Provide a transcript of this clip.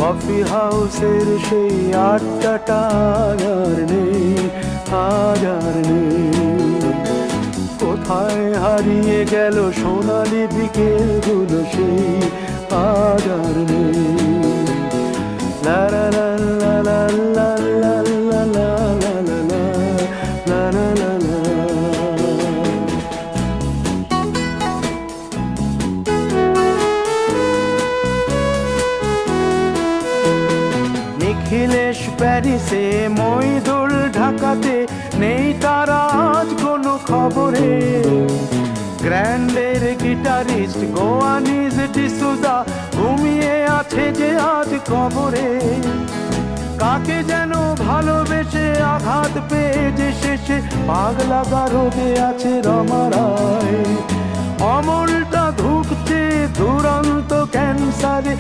Coffee হাউসের সেই আড্ডাটা আর নেই, আজ আর নেই। কোথায় হারিয়ে গেল সোনালি বিকেলগুলো সেই আজ আর নেই। লা লা লা লা লা লা লা লা লা লা লা লা লা লা। নিখিলেশ প্যারিসে, মইদুল ঢাকাতে, নেই তারা আজ কোনো খবরে। গ্র্যান্ডের গিটারিস্ট গোয়ানিজ ডিসুজা ঘুমিয়ে আছে যে আজ কবরে। কাকে যেন ভালোবেসে আঘাত পেয়ে যে শেষে পাগলা গারদে আছে রমা রায়। অমলটা ধুঁকছে দুরন্ত ক্যান্সারে।